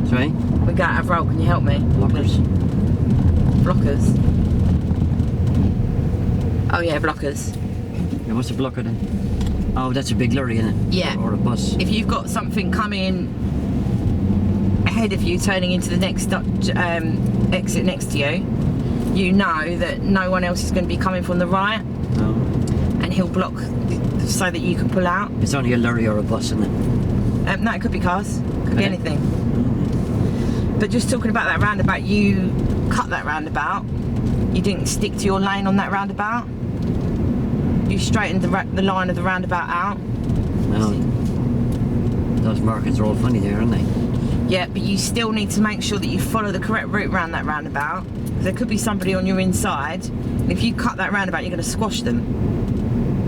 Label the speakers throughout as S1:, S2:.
S1: Sorry?
S2: We go out of roll, can you help me?
S1: Blockers.
S2: Blockers? Oh yeah, blockers.
S1: Yeah, what's a blocker then? Oh, that's a big lorry, isn't it?
S2: Yeah.
S1: Or a bus.
S2: If you've got something coming ahead of you, turning into the next exit next to you, you know that no one else is going to be coming from the right,
S1: No.
S2: and he'll block so that you can pull out.
S1: It's only a lorry or a bus, isn't it?
S2: No, it could be cars, could be
S1: Okay.
S2: anything. But just talking about that roundabout, you cut that roundabout. You didn't stick to your lane on that roundabout. You straightened the line of the roundabout out.
S1: No. Those markings are all funny there, aren't they?
S2: Yeah, but you still need to make sure that you follow the correct route around that roundabout. There could be somebody on your inside, and if you cut that roundabout, you're going to squash them.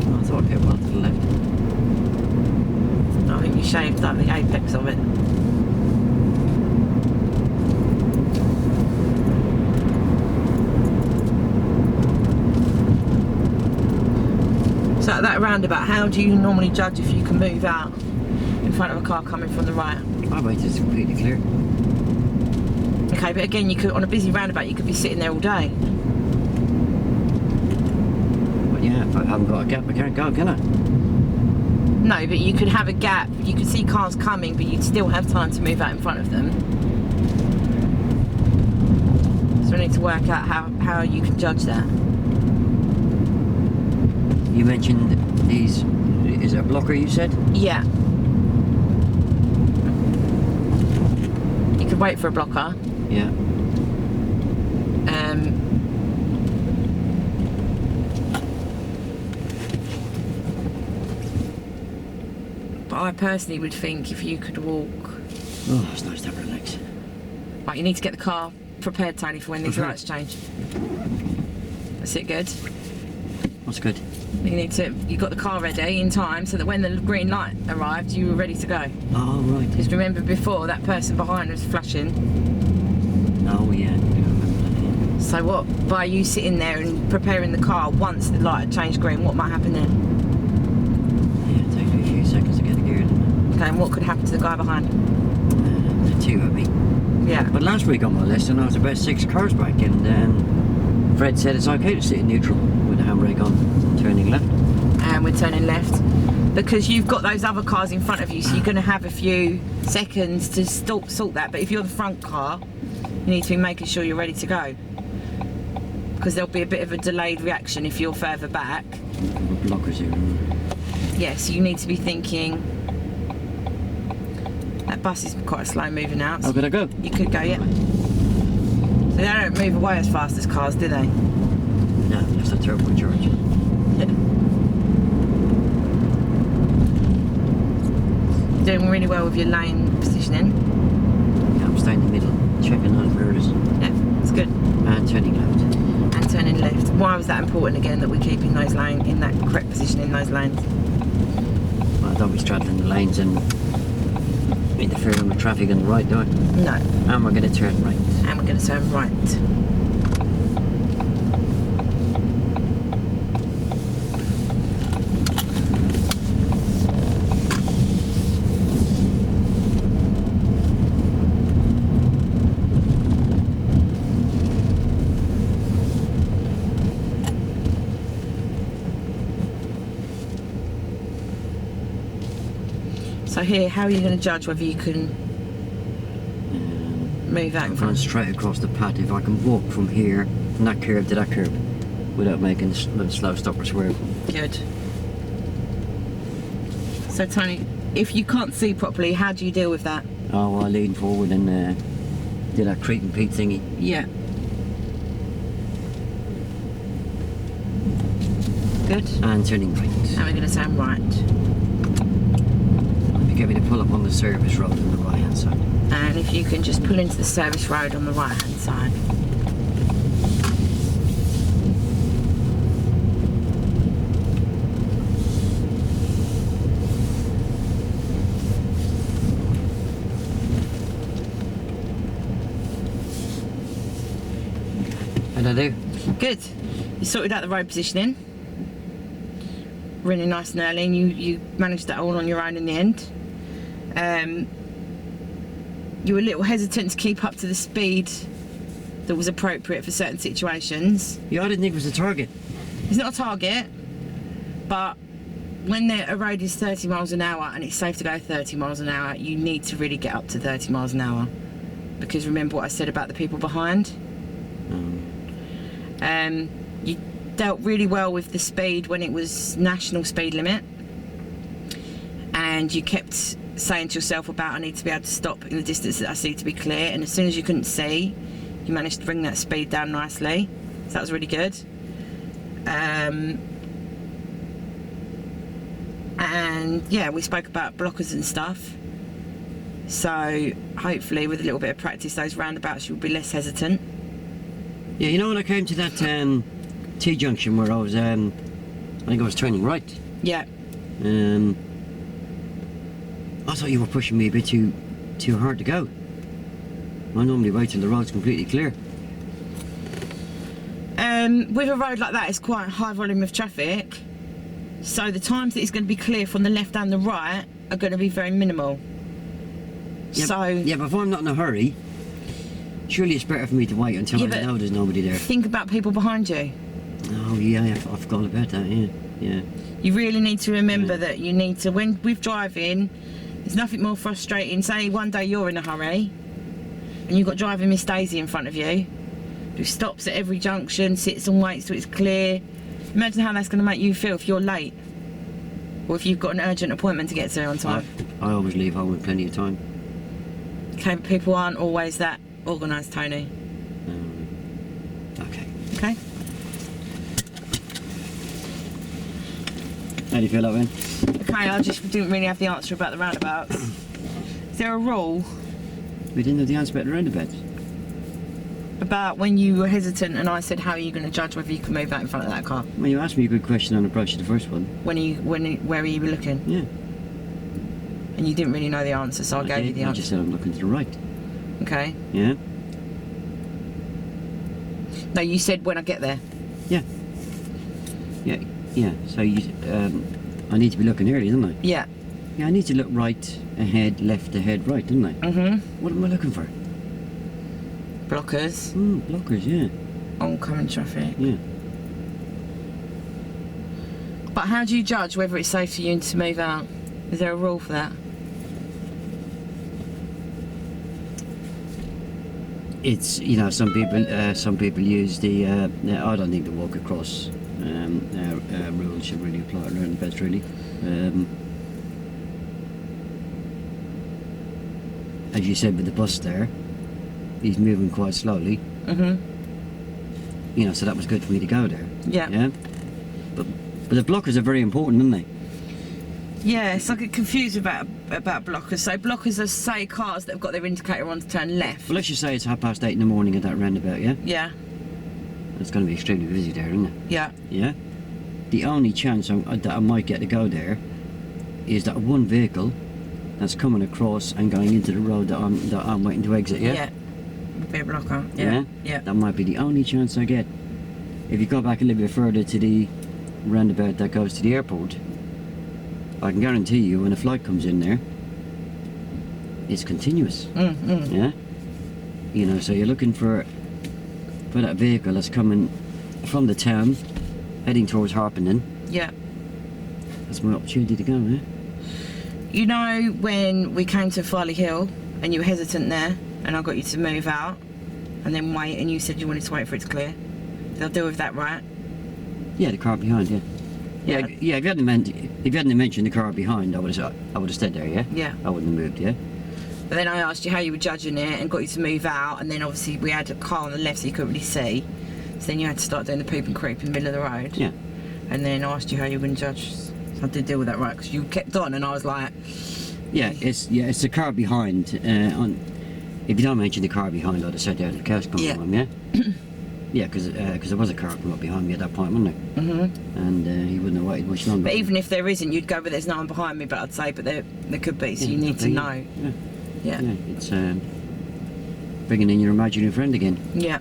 S1: Oh, I thought it was to the left.
S2: I think you shaved like the apex of it. So at that roundabout, how do you normally judge if you can move out in front of a car coming from the right?
S1: I wait till it's completely clear.
S2: Okay, but again, you could, on a busy roundabout, you could be sitting there all day.
S1: But yeah, if I haven't got a gap, I can't go, can I?
S2: No, but you could have a gap. You could see cars coming, but you'd still have time to move out in front of them. So we need to work out how you can judge that.
S1: You mentioned these, is it a blocker you said?
S2: Yeah. You could wait for a blocker.
S1: Yeah.
S2: But I personally would think if you could walk.
S1: Oh, it's nice to have relax.
S2: Right, you need to get the car prepared, Tony, for when these
S1: Okay.
S2: lights change. That's it, good.
S1: What's good?
S2: You got the car ready in time so that when the green light arrived, you were ready to go.
S1: Oh, right.
S2: Because remember before, that person behind was flashing.
S1: Oh, yeah. I remember that, yeah.
S2: So what, by you sitting there and preparing the car, once the light had changed green, what might happen then?
S1: Yeah, it takes me a few seconds to get a gear, doesn't
S2: Okay, and what could happen to the guy behind?
S1: it? The two at me.
S2: Yeah.
S1: But last week on my list, and I was about 6 cars back, and Fred said it's okay to sit in neutral with the handbrake on, turning left.
S2: And we're turning left. Because you've got those other cars in front of you, so you're going to have a few seconds to sort that. But if you're the front car, you need to be making sure you're ready to go. Because there'll be a bit of a delayed reaction if you're further back.
S1: Blockers here.
S2: Yeah, so you need to be thinking, that bus is quite slow moving out.
S1: How could I go?
S2: You could go, yeah. So they don't move away as fast as cars, do they?
S1: No, just a turbocharge.
S2: Yeah. Doing really well with your lane positioning.
S1: Yeah, I'm staying in the middle, checking those mirrors.
S2: Yeah, it's good.
S1: And turning left.
S2: And turning left. Why was that important again, that we keep in those lanes, in that correct position in those lanes?
S1: Well, I don't be straddling the lanes and interfering with traffic on the right, do I?
S2: No.
S1: And we're going to turn right.
S2: And we're going to turn right. So here, how are you going to judge whether you can move out in
S1: I'm going
S2: front?
S1: straight across the path. If I can walk from here, from that curve to that curve, without making a slow stop or swerve.
S2: Good. So Tony, if you can't see properly, how do you deal with that?
S1: Oh, well, I lean forward and do that creep and Pete thingy.
S2: Yeah. Good.
S1: And turning right.
S2: And we're going to turn right.
S1: I'll be giving a pull up on the service road on the right hand side.
S2: And if you can just pull into the service road on the right hand side.
S1: How'd I do?
S2: Good. You sorted out the road positioning. Really nice and early, and you managed that all on your own in the end. you were a little hesitant to keep up to the speed that was appropriate for certain situations.
S1: Yeah, I didn't think it was a target.
S2: It's not a target, but when a road is 30 miles an hour and it's safe to go 30 miles an hour, you need to really get up to 30 miles an hour. Because remember what I said about the people behind? You dealt really well with the speed when it was national speed limit. And you kept saying to yourself about, I need to be able to stop in the distance that I see to be clear. And as soon as you couldn't see, you managed to bring that speed down nicely. So that was really good. And yeah, we spoke about blockers and stuff. So hopefully with a little bit of practice, those roundabouts, you'll be less hesitant.
S1: Yeah, you know when I came to that T-junction where I was, I think I was turning right.
S2: Yeah.
S1: I thought you were pushing me a bit too hard to go. I normally wait till the road's completely clear.
S2: With a road like that, it's quite a high volume of traffic. So the times that it's going to be clear from the left and the right are going to be very minimal.
S1: Yeah,
S2: So
S1: yeah, but if I'm not in a hurry, surely it's better for me to wait until I know there's nobody there.
S2: Think about people behind you.
S1: Oh yeah, I forgot about that. Yeah.
S2: You really need to remember that you need to, when with driving, there's nothing more frustrating. Say one day you're in a hurry and you've got driving Miss Daisy in front of you, who stops at every junction, sits and waits till it's clear. Imagine how that's going to make you feel if you're late, or if you've got an urgent appointment to get to on time.
S1: I always leave home with plenty of time.
S2: Okay, but people aren't always that organised, Tony.
S1: Okay.
S2: Okay.
S1: How do you feel that, Ben?
S2: Okay, I just didn't really have the answer about the roundabouts. Is there a rule
S1: We didn't have the answer about the roundabouts.
S2: about when you were hesitant and I said, how are you going to judge whether you can move out in front of that car?
S1: Well, you asked me a good question on approach to the first one.
S2: Where were you looking?
S1: Yeah.
S2: And you didn't really know the answer, so I gave you the
S1: I
S2: answer.
S1: just said I'm looking to the right.
S2: Okay.
S1: Yeah.
S2: No, you said when I get there.
S1: Yeah. So I need to be looking early, don't I?
S2: Yeah.
S1: Yeah, I need to look right ahead, left ahead, right, don't I? What am I looking for?
S2: Blockers.
S1: Blockers, yeah.
S2: Oncoming traffic.
S1: Yeah.
S2: But how do you judge whether it's safe for you to move out? Is there a rule for that?
S1: It's, some people use the I don't think the walk across rule should really apply to roundabouts, really. As you said with the bus there, he's moving quite slowly. So that was good for me to go there.
S2: Yeah.
S1: But the blockers are very important, aren't they?
S2: Yeah, so I get confused about blockers. So blockers are, say, cars that have got their indicator on to turn left.
S1: Well, let's just say it's 8:30 in the morning at that roundabout, yeah?
S2: Yeah.
S1: It's going to be extremely busy there, isn't it?
S2: Yeah.
S1: Yeah? The only chance that I might get to go there is that one vehicle that's coming across and going into the road that I'm waiting to exit, yeah?
S2: Yeah. Be a blocker. Yeah. Yeah.
S1: That might be the only chance I get. If you go back a little bit further to the roundabout that goes to the airport, I can guarantee you when a flight comes in there, it's continuous. Yeah? So you're looking for that vehicle that's coming from the town, heading towards Harpenden.
S2: Yeah.
S1: That's my opportunity to go, yeah?
S2: You know when we came to Farley Hill and you were hesitant there and I got you to move out and then wait and you said you wanted to wait for it to clear? Did I deal with that right?
S1: Yeah, the car behind, yeah. Yeah. If you hadn't mentioned the car behind, I would have stayed there, yeah?
S2: Yeah.
S1: I wouldn't have moved, yeah?
S2: But then I asked you how you were judging it and got you to move out, and then obviously we had a car on the left so you couldn't really see. So then you had to start doing the poop and creep in the middle of the road.
S1: Yeah.
S2: And then I asked you how you were going to judge. So I did deal with that right, because you kept on and I was like...
S1: Yeah, it's the car behind. If you don't mention the car behind, I'd have said there the car's coming home, yeah? Yeah, because there was a car coming up behind me at that point, wasn't there? And he wouldn't have waited much longer.
S2: But even if there isn't, you'd go, but there's no one behind me, but I'd say, but there could be, so you need to know.
S1: Yeah, it's bringing in your imaginary friend again.
S2: Yeah.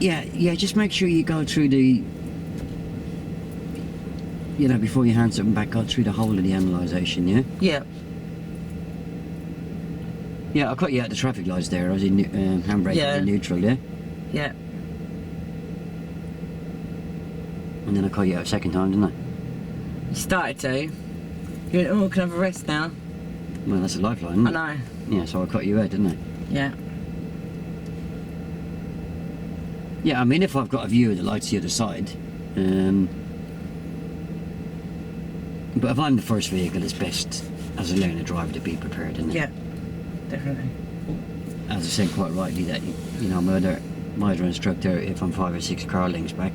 S1: Yeah, just make sure you go through the, before you hand something back, go through the whole of the analysation, yeah?
S2: Yeah.
S1: Yeah, I caught you at the traffic lights there. I was in handbrake
S2: Yeah.
S1: in neutral, yeah?
S2: Yeah.
S1: And then I caught you out a second time, didn't I?
S2: You started to. You went, oh, can I have a rest now?
S1: Well, that's a lifeline, isn't it?
S2: I know.
S1: Yeah, so I caught you out, didn't I?
S2: Yeah.
S1: Yeah, I mean, if I've got a view of the lights the other side, but if I'm the first vehicle, it's best as a learner driver to be prepared, isn't it?
S2: Yeah. Definitely.
S1: As I said quite rightly, that you know, my other instructor, if I'm 5 or 6 car lengths back,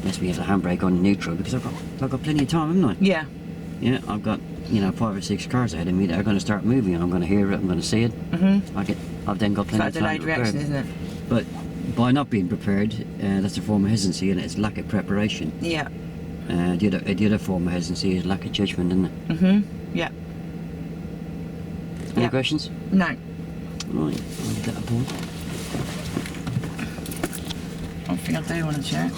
S1: lets me have the handbrake on neutral because I've got plenty of time, haven't I?
S2: Yeah.
S1: Yeah, I've got 5 or 6 cars ahead of me that are going to start moving. I'm going to hear it. I'm going to see it. I've then got
S2: It's
S1: plenty
S2: like
S1: of time
S2: delayed
S1: to
S2: reaction,
S1: prepare.
S2: isn't it?
S1: But by not being prepared, that's a form of hesitancy, and it's lack of preparation.
S2: Yeah.
S1: The other form of hesitancy is lack of judgment, isn't it?
S2: Yeah.
S1: Any
S2: Yeah.
S1: questions?
S2: No.
S1: Right, I'll get that a pause.
S2: I think I do want to check.